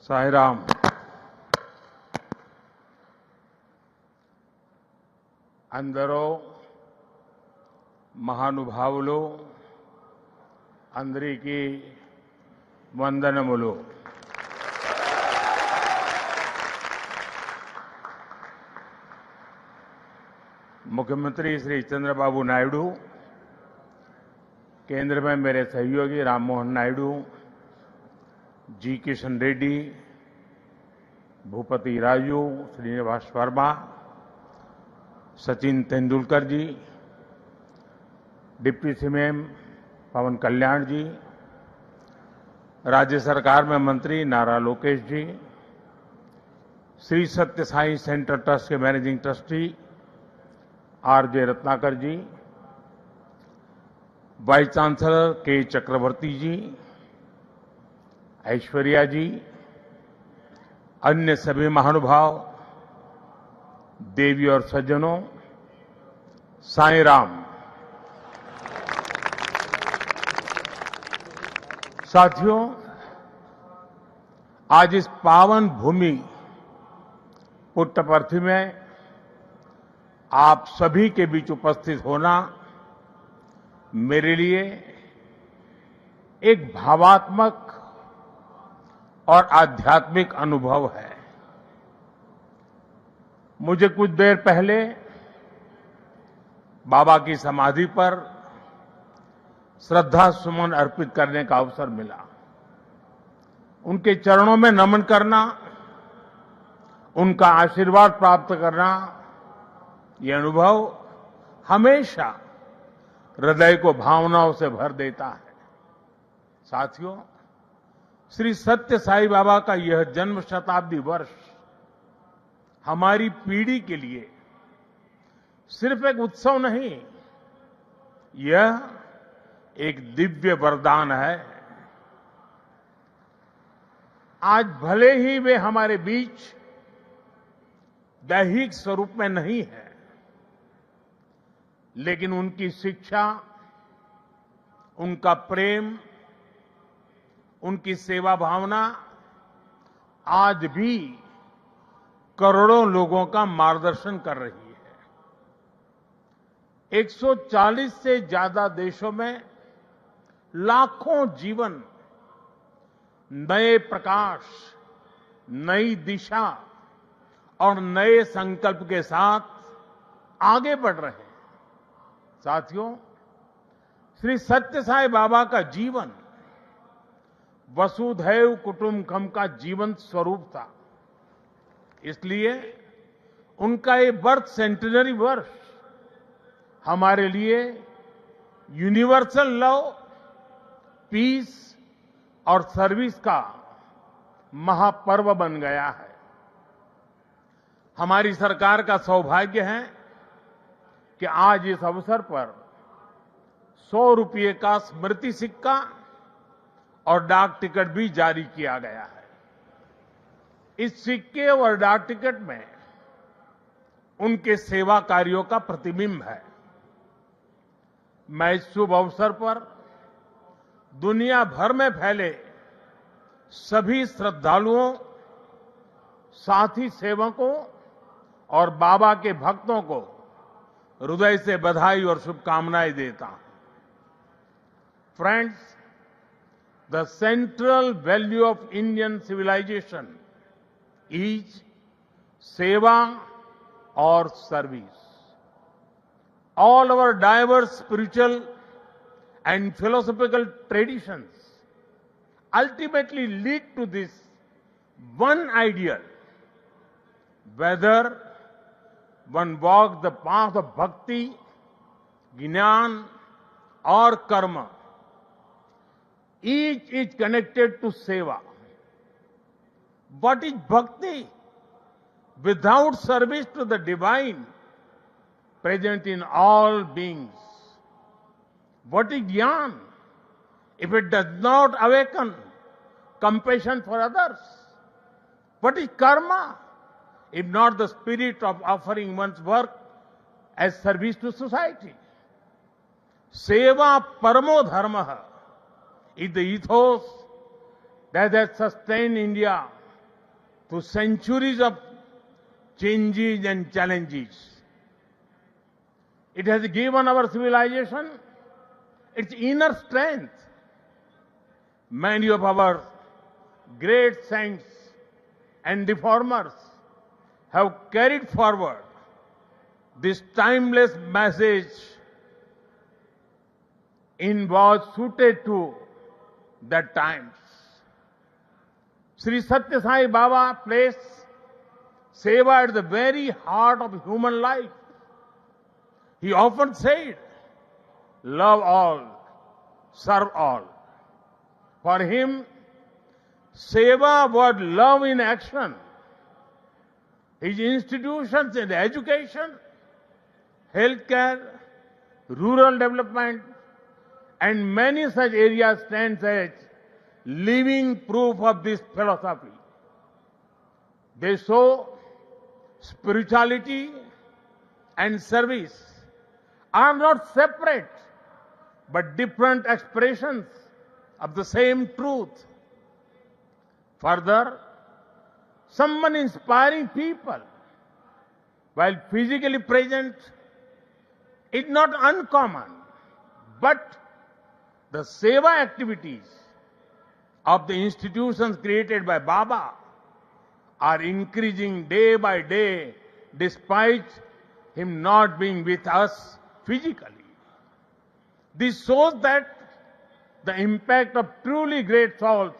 సాయిరాం అందరూ మహానుభావులు అందరికీ వందనములు. मुख्यमंत्री श्री चंद्रबाबू नायडू, केंद्र में मेरे सहयोगी राम मोहन नायडू, जी किशन रेड्डी, भूपति राजू, श्रीनिवास वर्मा, सचिन तेंदुलकर जी, डिप्टी सीएम पवन कल्याण जी, राज्य सरकार में मंत्री नारा लोकेश जी, श्री सत्य साई सेंटर ट्रस्ट के मैनेजिंग ट्रस्टी आरजे रत्नाकर जी, वाइस चांसलर के चक्रवर्ती जी, ऐश्वर्या जी, अन्य सभी महानुभाव, देवी और सज्जनों, साईं-राम। साथियों, आज इस पावन भूमि पुट्टपर्थी में आप सभी के बीच उपस्थित होना मेरे लिए एक भावात्मक और आध्यात्मिक अनुभव है। मुझे कुछ देर पहले बाबा की समाधि पर श्रद्धा सुमन अर्पित करने का अवसर मिला। उनके चरणों में नमन करना, उनका आशीर्वाद प्राप्त करना, यह अनुभव हमेशा हृदय को भावनाओं से भर देता है। साथियों, श्री सत्य साई बाबा का यह जन्म शताब्दी वर्ष हमारी पीढ़ी के लिए सिर्फ एक उत्सव नहीं, यह एक दिव्य वरदान है। आज भले ही वे हमारे बीच दैहिक स्वरूप में नहीं है, लेकिन उनकी शिक्षा, उनका प्रेम, उनकी सेवा भावना आज भी करोड़ों लोगों का मार्गदर्शन कर रही है। 140 से ज्यादा देशों में लाखों जीवन नए प्रकाश, नई दिशा और नए संकल्प के साथ आगे बढ़ रहे हैं। साथियों, श्री सत्य साई बाबा का जीवन वसुधैव कुटुंबकम का जीवंत स्वरूप था। इसलिए उनका ये बर्थ सेंटिनरी वर्ष हमारे लिए यूनिवर्सल लव, पीस और सर्विस का महापर्व बन गया है। हमारी सरकार का सौभाग्य है कि आज इस अवसर पर 100 रुपये का स्मृति सिक्का और डाक टिकट भी जारी किया गया है। इस सिक्के और डाक टिकट में उनके सेवा कार्यों का प्रतिबिंब है। मैं इस शुभ अवसर पर दुनिया भर में फैले सभी श्रद्धालुओं, साथी सेवकों और बाबा के भक्तों को हृदय से बधाई और शुभकामनाएं देता हूं। Friends, the central value of Indian civilisation is seva और service. All our diverse spiritual and philosophical traditions ultimately lead to this one ideal. Whether one walks the path of bhakti, jnana or karma, each is connected to seva. What is bhakti? Without service to the divine present in all beings. What is jnana? If it does not awaken compassion for others. What is karma? If not the spirit of offering one's work as service to society. Seva paramo dharma is the ethos that has sustained India through centuries of changes and challenges. It has given our civilization its inner strength. Many of our great saints and reformers have carried forward this timeless message was suited to the times. Sri Satya Sai Baba placed seva at the very heart of human life. He often said, love all, serve all. For him, seva was love in action. His institutions in education, healthcare, rural development, and many such areas stand as living proof of this philosophy. They show spirituality and service are not separate, but different expressions of the same truth. Further, someone inspiring people while physically present is not uncommon, but the seva activities of the institutions created by Baba are increasing day by day despite him not being with us physically. This shows that the impact of truly great souls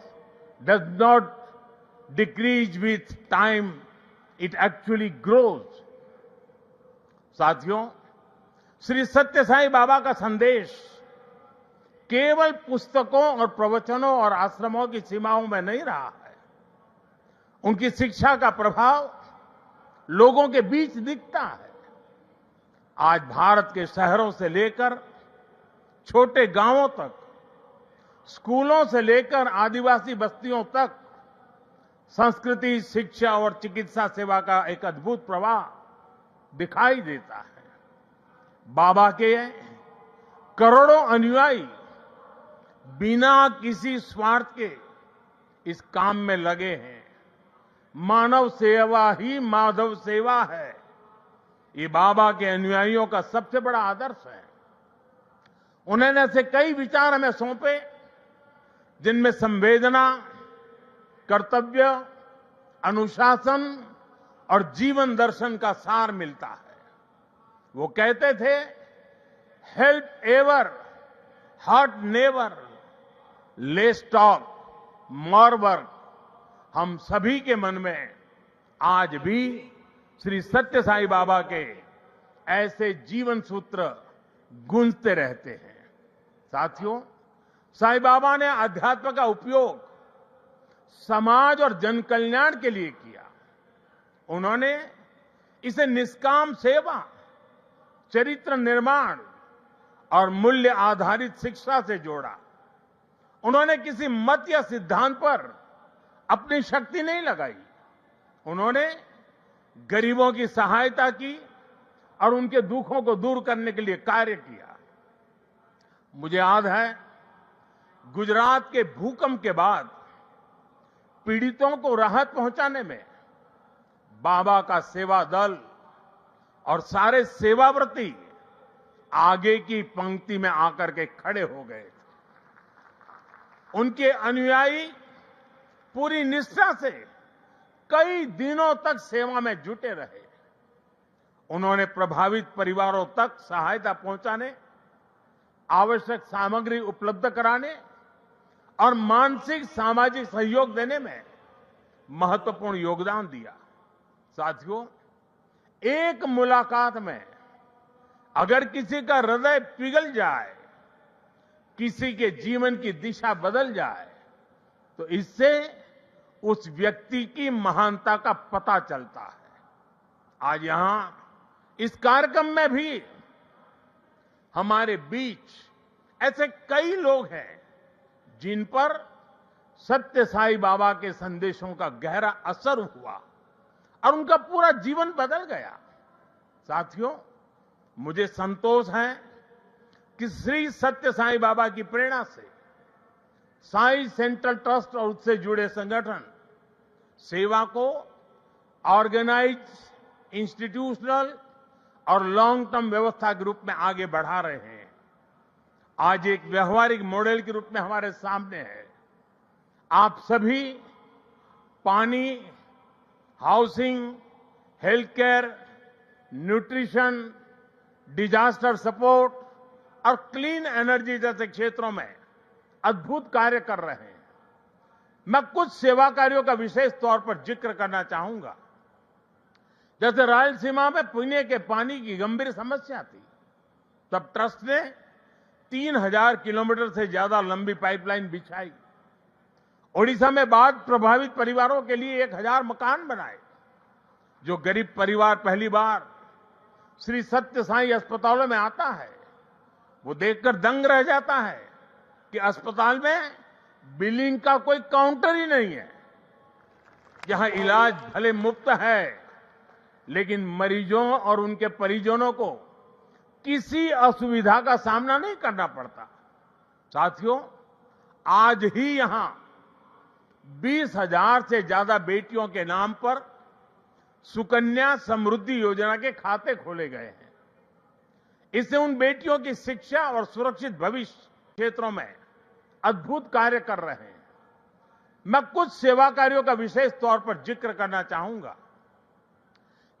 does not decrease with time, it actually grows. साथियों, श्री सत्य साई बाबा का संदेश केवल पुस्तकों और प्रवचनों और आश्रमों की सीमाओं में नहीं रहा है। उनकी शिक्षा का प्रभाव लोगों के बीच दिखता है। आज भारत के शहरों से लेकर छोटे गांवों तक, स्कूलों से लेकर आदिवासी बस्तियों तक संस्कृति, शिक्षा और चिकित्सा सेवा का एक अद्भुत प्रवाह दिखाई देता है। बाबा के करोड़ों अनुयायी बिना किसी स्वार्थ के इस काम में लगे हैं। मानव सेवा ही माधव सेवा है, ये बाबा के अनुयायियों का सबसे बड़ा आदर्श है। उन्होंने ऐसे कई विचार हमें सौंपे जिनमें संवेदना, कर्तव्य, अनुशासन और जीवन दर्शन का सार मिलता है। वो कहते थे, help ever, hurt never, less talk, more work. हम सभी के मन में आज भी श्री सत्य साई बाबा के ऐसे जीवन सूत्र गूंजते रहते हैं। साथियों, साई बाबा ने अध्यात्म का उपयोग समाज और जन कल्याण के लिए किया। उन्होंने इसे निष्काम सेवा, चरित्र निर्माण और मूल्य आधारित शिक्षा से जोड़ा। उन्होंने किसी मत या सिद्धांत पर अपनी शक्ति नहीं लगाई। उन्होंने गरीबों की सहायता की और उनके दुखों को दूर करने के लिए कार्य किया। मुझे याद है, गुजरात के भूकंप के बाद पीड़ितों को राहत पहुंचाने में बाबा का सेवा दल और सारे सेवाव्रती आगे की पंक्ति में आकर के खड़े हो गए। उनके अनुयायी पूरी निष्ठा से कई दिनों तक सेवा में जुटे रहे। उन्होंने प्रभावित परिवारों तक सहायता पहुंचाने, आवश्यक सामग्री उपलब्ध कराने और मानसिक सामाजिक सहयोग देने में महत्वपूर्ण योगदान दिया। साथियों, एक मुलाकात में अगर किसी का हृदय पिघल जाए, किसी के जीवन की दिशा बदल जाए, तो इससे उस व्यक्ति की महानता का पता चलता है। आज यहां इस कार्यक्रम में भी हमारे बीच ऐसे कई लोग हैं जिन पर सत्य साई बाबा के संदेशों का गहरा असर हुआ और उनका पूरा जीवन बदल गया। साथियों, मुझे संतोष है कि श्री सत्य साई बाबा की प्रेरणा से साई सेंट्रल ट्रस्ट और उससे जुड़े संगठन सेवा को ऑर्गेनाइज, इंस्टीट्यूशनल और लॉन्ग टर्म व्यवस्था के रूप में आगे बढ़ा रहे हैं। आज एक व्यवहारिक मॉडल के रूप में हमारे सामने है। आप सभी पानी, housing, health care, nutrition, disaster support और क्लीन एनर्जी जैसे क्षेत्रों में अद्भुत कार्य कर रहे हैं। मैं कुछ सेवा कार्यों का विशेष तौर पर जिक्र करना चाहूंगा। जैसे रायलसीमा में पीने के पानी की गंभीर समस्या थी, तब ट्रस्ट ने 3000 किलोमीटर से ज्यादा लंबी पाइपलाइन बिछाई। ओडिशा में बाढ़ प्रभावित परिवारों के लिए 1000 मकान बनाए। जो गरीब परिवार पहली बार श्री सत्य साई अस्पतालों में आता है, वो देखकर दंग रह जाता है कि अस्पताल में बिलिंग का कोई काउंटर ही नहीं है। यहां इलाज भले मुफ्त है, लेकिन मरीजों और उनके परिजनों को किसी असुविधा का सामना नहीं करना पड़ता। साथियों, आज ही यहां 20,000 से ज्यादा बेटियों के नाम पर सुकन्या समृद्धि योजना के खाते खोले गए हैं। इससे उन बेटियों की शिक्षा और सुरक्षित भविष्य क्षेत्रों में अद्भुत कार्य कर रहे हैं। मैं कुछ सेवा कार्यों का विशेष तौर पर जिक्र करना चाहूंगा।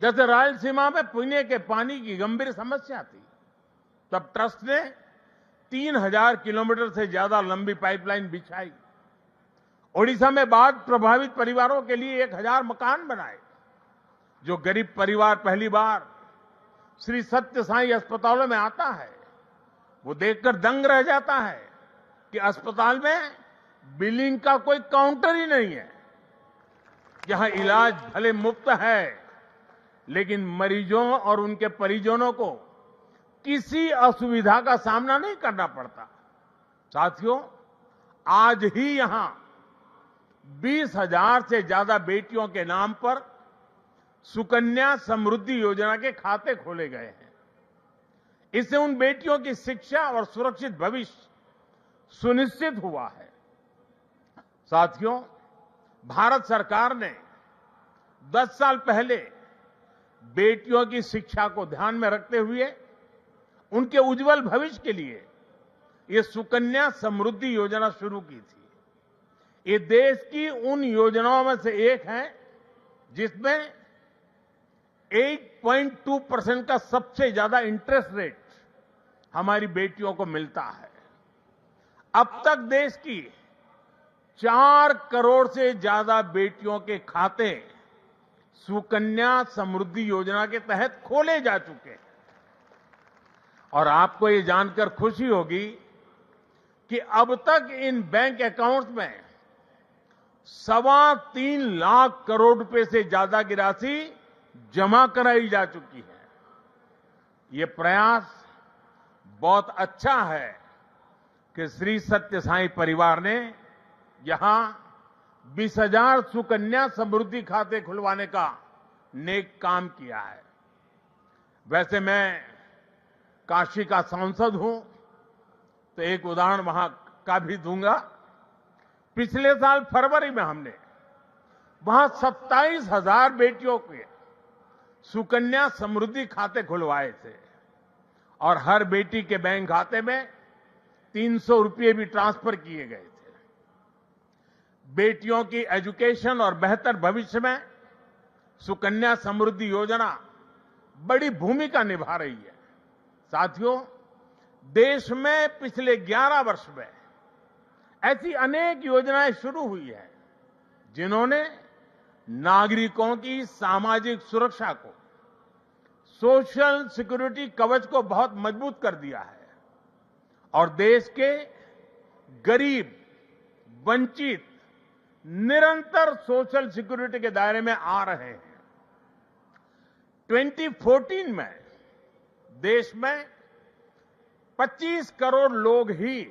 जैसे रायलसीमा में पीने के पानी की गंभीर समस्या थी, तब ट्रस्ट ने 3000 किलोमीटर से ज्यादा लंबी पाइपलाइन बिछाई। ओडिशा में बाढ़ प्रभावित परिवारों के लिए 1000 मकान बनाए। जो गरीब परिवार पहली बार श्री सत्य साई अस्पतालों में आता है, वो देखकर दंग रह जाता है कि अस्पताल में बिलिंग का कोई काउंटर ही नहीं है। यहां इलाज भले मुफ्त है, लेकिन मरीजों और उनके परिजनों को किसी असुविधा का सामना नहीं करना पड़ता। साथियों, आज ही यहां 20,000 से ज्यादा बेटियों के नाम पर सुकन्या समृद्धि योजना के खाते खोले गए हैं। इससे उन बेटियों की शिक्षा और सुरक्षित भविष्य सुनिश्चित हुआ है। साथियों, भारत सरकार ने 10 साल पहले बेटियों की शिक्षा को ध्यान में रखते हुए उनके उज्जवल भविष्य के लिए ये सुकन्या समृद्धि योजना शुरू की थी। ये देश की उन योजनाओं में से एक है जिसमें 8.2% का सबसे ज्यादा इंटरेस्ट रेट हमारी बेटियों को मिलता है। अब तक देश की 4 करोड़ से ज्यादा बेटियों के खाते सुकन्या समृद्धि योजना के तहत खोले जा चुके हैं। और आपको ये जानकर खुशी होगी कि अब तक इन बैंक अकाउंट्स में 3.25 लाख करोड़ रुपए से ज्यादा की राशि जमा कराई जा चुकी है। ये प्रयास बहुत अच्छा है कि श्री सत्य साई परिवार ने यहां 20,000 सुकन्या समृद्धि खाते खुलवाने का नेक काम किया है। वैसे मैं काशी का सांसद हूं, तो एक उदाहरण वहां का भी दूंगा। पिछले साल फरवरी में हमने वहां 27,000 बेटियों के सुकन्या समृद्धि खाते खुलवाए थे और हर बेटी के बैंक खाते में 300 रुपये भी ट्रांसफर किए गए थे। बेटियों की एजुकेशन और बेहतर भविष्य में सुकन्या समृद्धि योजना बड़ी भूमिका निभा रही है। साथियों, देश में पिछले 11 वर्ष में ऐसी अनेक योजनाएं शुरू हुई है जिन्होंने नागरिकों की सामाजिक सुरक्षा को, सोशल सिक्योरिटी कवच को बहुत मजबूत कर दिया है और देश के गरीब, वंचित निरंतर सोशल सिक्योरिटी के दायरे में आ रहे हैं। 2014 में देश में 25 करोड़ लोग ही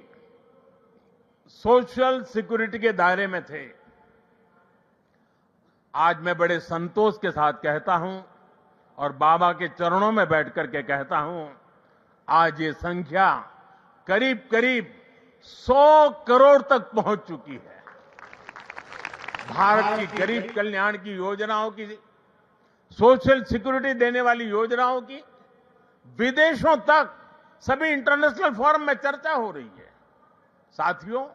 सोशल सिक्योरिटी के दायरे में थे। आज मैं बड़े संतोष के साथ कहता हूं और बाबा के चरणों में बैठ करके कहता हूं, आज ये संख्या करीब करीब 100 करोड़ तक पहुंच चुकी है। भारत की गरीब कल्याण की योजनाओं की, सोशल सिक्योरिटी देने वाली योजनाओं की विदेशों तक सभी इंटरनेशनल फोरम में चर्चा हो रही है। साथियों,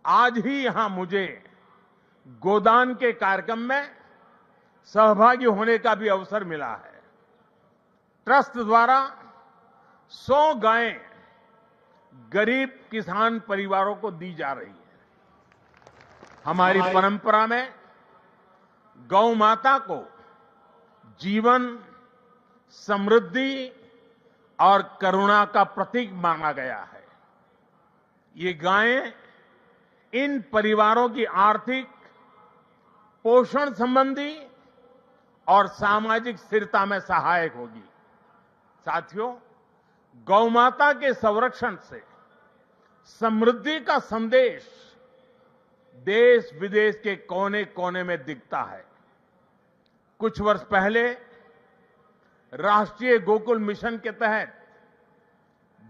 आज ही यहां मुझे गोदान के कार्यक्रम में सहभागी होने का भी अवसर मिला है। ट्रस्ट द्वारा 100 गायें गरीब किसान परिवारों को दी जा रही है। हमारी परंपरा में गौ माता को जीवन, समृद्धि और करुणा का प्रतीक माना गया है। ये गायें इन परिवारों की आर्थिक, पोषण संबंधी और सामाजिक स्थिरता में सहायक होगी। साथियों, गौ माता के संरक्षण से समृद्धि का संदेश देश विदेश के कोने कोने में दिखता है। कुछ वर्ष पहले राष्ट्रीय गोकुल मिशन के तहत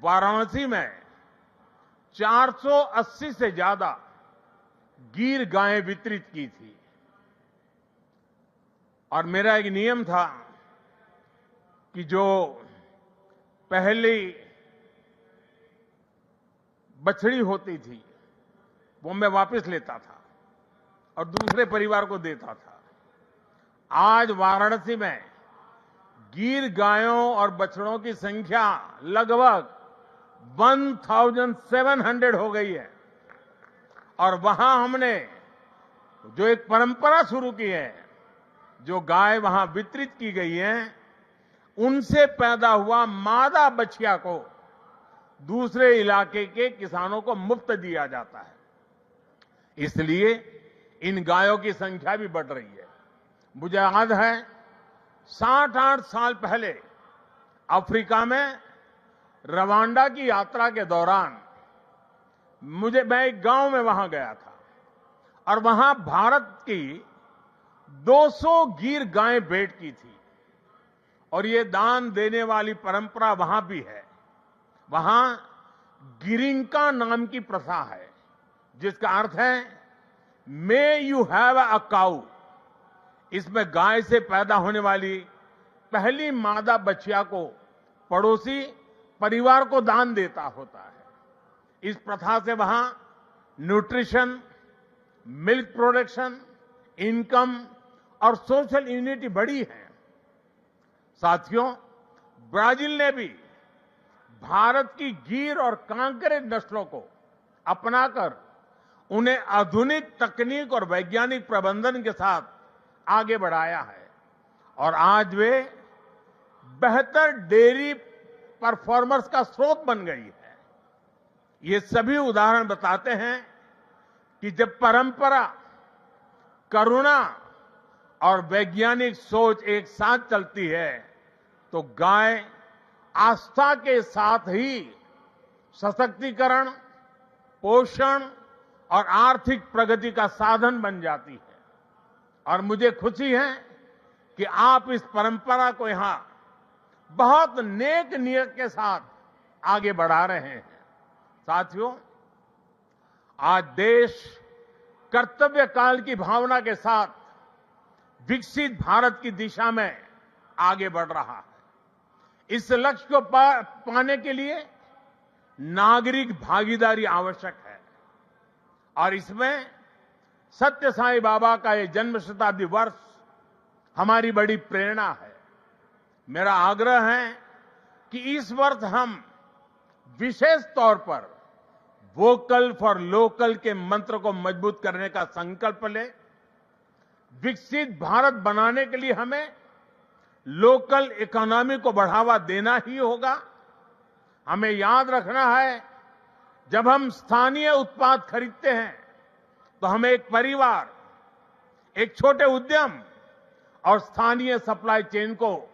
वाराणसी में 480 से ज्यादा गीर गायें वितरित की थी और मेरा एक नियम था कि जो पहली बछड़ी होती थी वो मैं वापस लेता था और दूसरे परिवार को देता था। आज वाराणसी में गीर गायों और बछड़ों की संख्या लगभग 1700 हो गई है और वहां हमने जो एक परंपरा शुरू की है, जो गाय वहां वितरित की गई है, उनसे पैदा हुआ मादा बछिया को दूसरे इलाके के किसानों को मुफ्त दिया जाता है। इसलिए इन गायों की संख्या भी बढ़ रही है। मुझे याद है 60-8 साल पहले अफ्रीका में रवांडा की यात्रा के दौरान मैं एक गांव में वहां गया था और वहां भारत की 200 गीर गायें भेंट की थी और ये दान देने वाली परंपरा वहां भी है। वहां गिरिंका नाम की प्रथा है जिसका अर्थ है मे यू हैव अ काऊ। इसमें गाय से पैदा होने वाली पहली मादा बछिया को पड़ोसी परिवार को दान देता होता है। इस प्रथा से वहां न्यूट्रिशन, मिल्क प्रोडक्शन, इनकम और सोशल यूनिटी बढ़ी है। साथियों, ब्राजील ने भी भारत की गीर और कांकरे नस्लों को अपनाकर उन्हें आधुनिक तकनीक और वैज्ञानिक प्रबंधन के साथ आगे बढ़ाया है और आज वे बेहतर डेयरी परफॉर्मर्स का स्रोत बन गई है। ये सभी उदाहरण बताते हैं कि जब परंपरा, करुणा और वैज्ञानिक सोच एक साथ चलती है तो गाय आस्था के साथ ही सशक्तिकरण, पोषण और आर्थिक प्रगति का साधन बन जाती है। और मुझे खुशी है कि आप इस परंपरा को यहां बहुत नेक नियत के साथ आगे बढ़ा रहे हैं। साथियों, आज देश कर्तव्य काल की भावना के साथ विकसित भारत की दिशा में आगे बढ़ रहा है। इस लक्ष्य को पाने के लिए नागरिक भागीदारी आवश्यक है और इसमें सत्य साईं बाबा का ये जन्म शताब्दी वर्ष हमारी बड़ी प्रेरणा है। मेरा आग्रह है कि इस वर्ष हम विशेष तौर पर वोकल फॉर लोकल के मंत्र को मजबूत करने का संकल्प लें। विकसित भारत बनाने के लिए हमें लोकल इकोनॉमी को बढ़ावा देना ही होगा। हमें याद रखना है, जब हम स्थानीय उत्पाद खरीदते हैं तो हमें एक परिवार, एक छोटे उद्यम और स्थानीय सप्लाई चेन को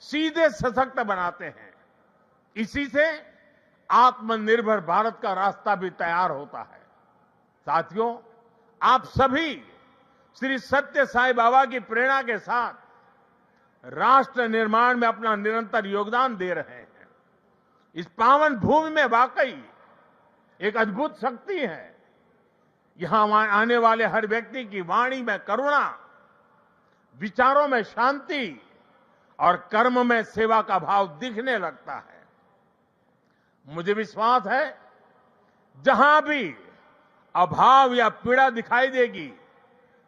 सीधे सशक्त बनाते हैं। इसी से आत्मनिर्भर भारत का रास्ता भी तैयार होता है। साथियों, आप सभी श्री सत्य साईं बाबा की प्रेरणा के साथ राष्ट्र निर्माण में अपना निरंतर योगदान दे रहे हैं। इस पावन भूमि में वाकई एक अद्भुत शक्ति है। यहां आने वाले हर व्यक्ति की वाणी में करुणा, विचारों में शांति और कर्म में सेवा का भाव दिखने लगता है। मुझे विश्वास है, जहां भी अभाव या पीड़ा दिखाई देगी,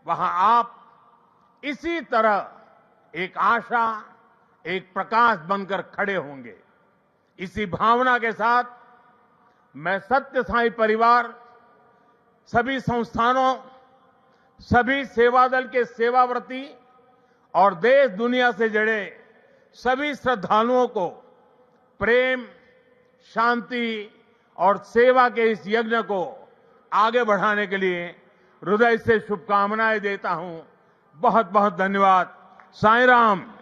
वहां आप इसी तरह एक आशा, एक प्रकाश बनकर खड़े होंगे। इसी भावना के साथ मैं सत्य साई परिवार, सभी संस्थानों, सभी सेवा दल के सेवाव्रती और देश दुनिया से जुड़े सभी श्रद्धालुओं को प्रेम, शांति और सेवा के इस यज्ञ को आगे बढ़ाने के लिए हृदय से शुभकामनाएं देता हूं। बहुत बहुत धन्यवाद। साईं राम।